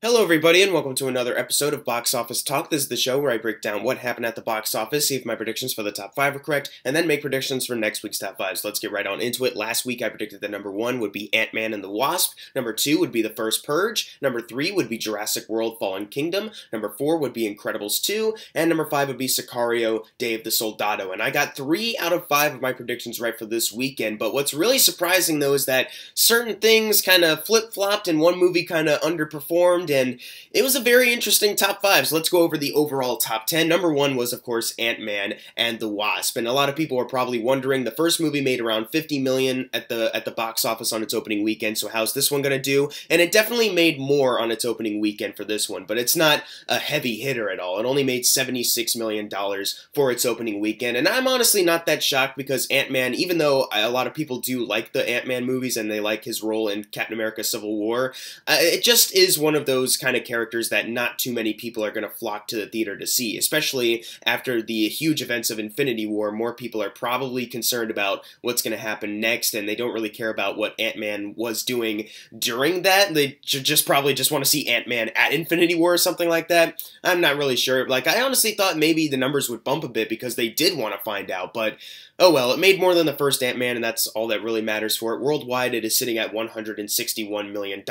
Hello everybody and welcome to another episode of Box Office Talk. This is the show where I break down what happened at the box office, see if my predictions for the top 5 are correct, and then make predictions for next week's top 5. So let's get right on into it. Last week I predicted that number 1 would be Ant-Man and the Wasp, number 2 would be The First Purge, number 3 would be Jurassic World Fallen Kingdom, number 4 would be Incredibles 2, and number 5 would be Sicario Day of the Soldado. And I got 3 out of 5 of my predictions right for this weekend, but what's really surprising though is that certain things kind of flip-flopped and one movie kind of underperformed, and it was a very interesting top 5, so let's go over the overall top 10. Number 1 was, of course, Ant-Man and the Wasp, and a lot of people are probably wondering, the first movie made around $50 million at the box office on its opening weekend, so how's this one going to do? And it definitely made more on its opening weekend for this one, but it's not a heavy hitter at all. It only made $76 million for its opening weekend, and I'm honestly not that shocked because Ant-Man, even though a lot of people do like the Ant-Man movies and they like his role in Captain America Civil War, it just is one of those kind of characters that not too many people are going to flock to the theater to see, especially after the huge events of Infinity War. More people are probably concerned about what's going to happen next, and they don't really care about what Ant-Man was doing during that. They just probably just want to see Ant-Man at Infinity War or something like that. I'm not really sure. Like, I honestly thought maybe the numbers would bump a bit because they did want to find out, but oh well, it made more than the first Ant-Man, and that's all that really matters for it. Worldwide, it is sitting at $161 million,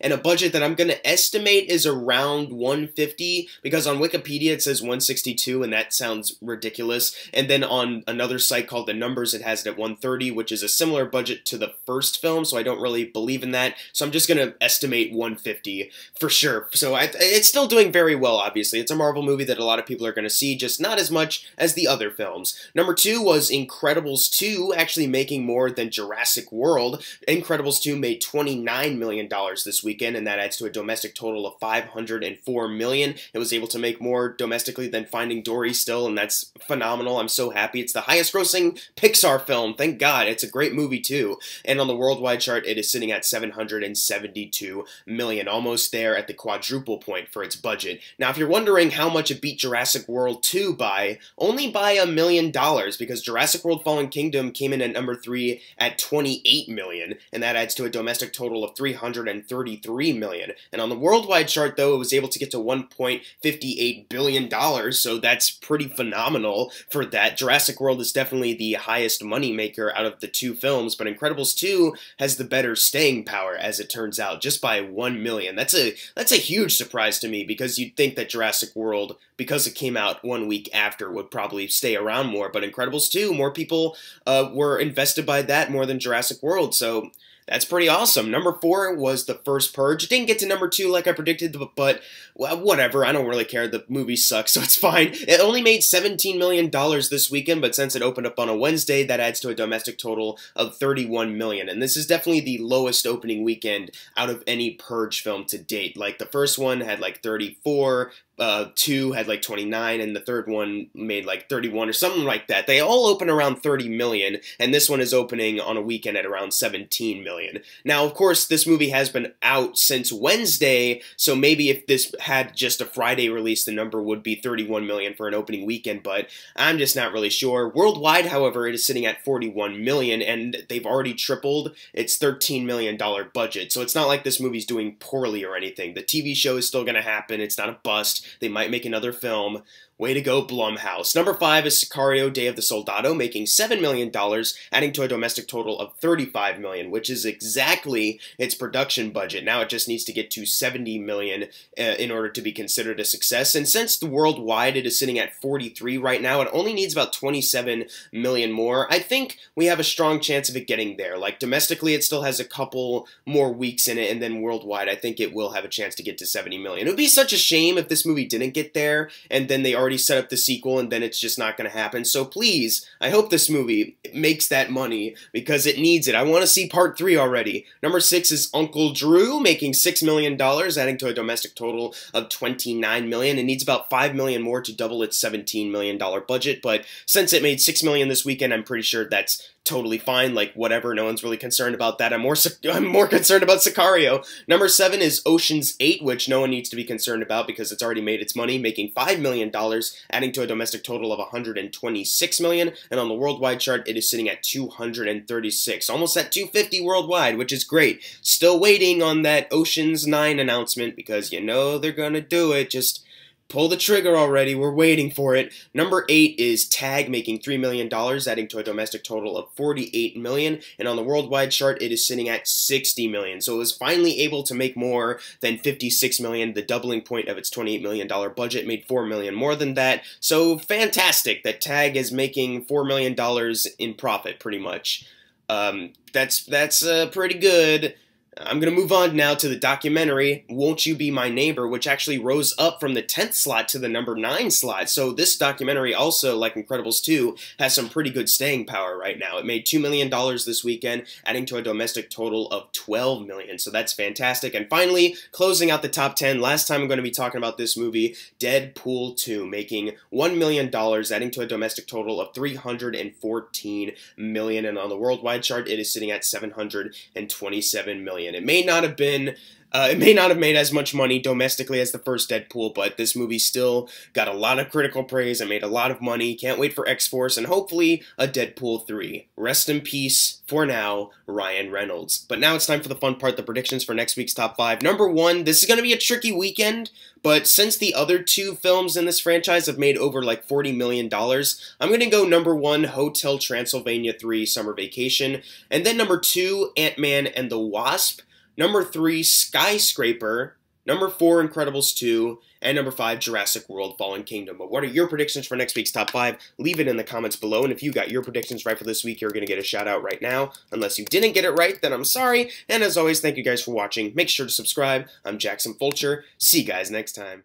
and a budget that I'm going to estimate is around 150, because on Wikipedia it says 162, and that sounds ridiculous. And then on another site called The Numbers, it has it at 130, which is a similar budget to the first film, so I don't really believe in that. So I'm just going to estimate 150 for sure. So it's still doing very well, obviously. It's a Marvel movie that a lot of people are going to see, just not as much as the other films. Number 2 was Incredibles 2, actually making more than Jurassic World. Incredibles 2 made $29 million this weekend, and that adds to a domestic total of $504 million. It was able to make more domestically than Finding Dory still, and that's phenomenal. I'm so happy. It's the highest grossing Pixar film. Thank God. It's a great movie too. And on the worldwide chart, it is sitting at $772 million, almost there at the quadruple point for its budget. Now, if you're wondering how much it beat Jurassic World 2 by, only by $1 million, because Jurassic World Fallen Kingdom came in at number 3 at $28 million, and that adds to a domestic total of $333 million. And on the worldwide chart, though, it was able to get to $1.58 billion, so that's pretty phenomenal for that. Jurassic World is definitely the highest moneymaker out of the two films, but Incredibles 2 has the better staying power, as it turns out, just by $1 million. That's a huge surprise to me, because you'd think that Jurassic World, because it came out 1 week after, would probably stay around more, but Incredibles 2, more people were invested by that more than Jurassic World, so that's pretty awesome. Number 4 was The First Purge. It didn't get to number 2 like I predicted, but well, whatever. I don't really care. The movie sucks, so it's fine. It only made $17 million this weekend, but since it opened up on a Wednesday, that adds to a domestic total of $31 million. And this is definitely the lowest opening weekend out of any Purge film to date. Like, the first one had like 34, 2 had like 29, and the third one made like 31 or something like that. They all open around 30 million, and this one is opening on a weekend at around 17 million. Now, of course, this movie has been out since Wednesday, so maybe if this had just a Friday release, the number would be 31 million for an opening weekend, but I'm just not really sure. Worldwide, however, it is sitting at 41 million, and they've already tripled its $13 million budget, so it's not like this movie's doing poorly or anything. The TV show is still going to happen. It's not a bust. They might make another film. Way to go, Blumhouse. Number 5 is Sicario Day of the Soldado, making $7 million, adding to a domestic total of $35 million, which is exactly its production budget. Now it just needs to get to $70 million in order to be considered a success. And since the worldwide it is sitting at 43 right now, it only needs about 27 million more. I think we have a strong chance of it getting there. Like, domestically, it still has a couple more weeks in it, and then worldwide, I think it will have a chance to get to 70 million. It would be such a shame if this movie didn't get there, and then they already set up the sequel, and then it's just not going to happen. So please, I hope this movie makes that money, because it needs it. I want to see part 3 already. Number 6 is Uncle Drew, making $6 million, adding to a domestic total of $29 million. It needs about $5 million more to double its $17 million budget, but since it made $6 million this weekend, I'm pretty sure that's totally fine, like whatever, no one's really concerned about that. I'm more concerned about Sicario. Number 7 is Ocean's 8, which no one needs to be concerned about because it's already made its money, making $5 million, adding to a domestic total of $126 million, and on the worldwide chart, it is sitting at 236, almost at 250 worldwide, which is great. Still waiting on that Ocean's 9 announcement because you know they're gonna do it, just pull the trigger already, we're waiting for it. Number 8 is Tag, making $3 million, adding to a domestic total of $48 million, and on the worldwide chart, it is sitting at $60 million. So it was finally able to make more than $56 million. The doubling point of its $28 million budget made $4 million more than that. So fantastic that Tag is making $4 million in profit, pretty much. That's pretty good. I'm going to move on now to the documentary, Won't You Be My Neighbor, which actually rose up from the 10th slot to the number 9 slot. So this documentary also, like Incredibles 2, has some pretty good staying power right now. It made $2 million this weekend, adding to a domestic total of $12 million. So that's fantastic. And finally, closing out the top 10, last time I'm going to be talking about this movie, Deadpool 2, making $1 million, adding to a domestic total of $314 million. And on the worldwide chart, it is sitting at $727 million. It may not have made as much money domestically as the first Deadpool, but this movie still got a lot of critical praise and made a lot of money. Can't wait for X-Force and hopefully a Deadpool 3. Rest in peace, for now, Ryan Reynolds. But now it's time for the fun part, the predictions for next week's top 5. Number 1, this is going to be a tricky weekend, but since the other 2 films in this franchise have made over like $40 million, I'm going to go number 1, Hotel Transylvania 3, Summer Vacation, and then number 2, Ant-Man and the Wasp, number 3, Skyscraper, number 4, Incredibles 2, and number 5, Jurassic World Fallen Kingdom. But what are your predictions for next week's top 5? Leave it in the comments below, and if you got your predictions right for this week, you're going to get a shout out right now. Unless you didn't get it right, then I'm sorry, and as always, thank you guys for watching. Make sure to subscribe. I'm Jackson Fulcher. See you guys next time.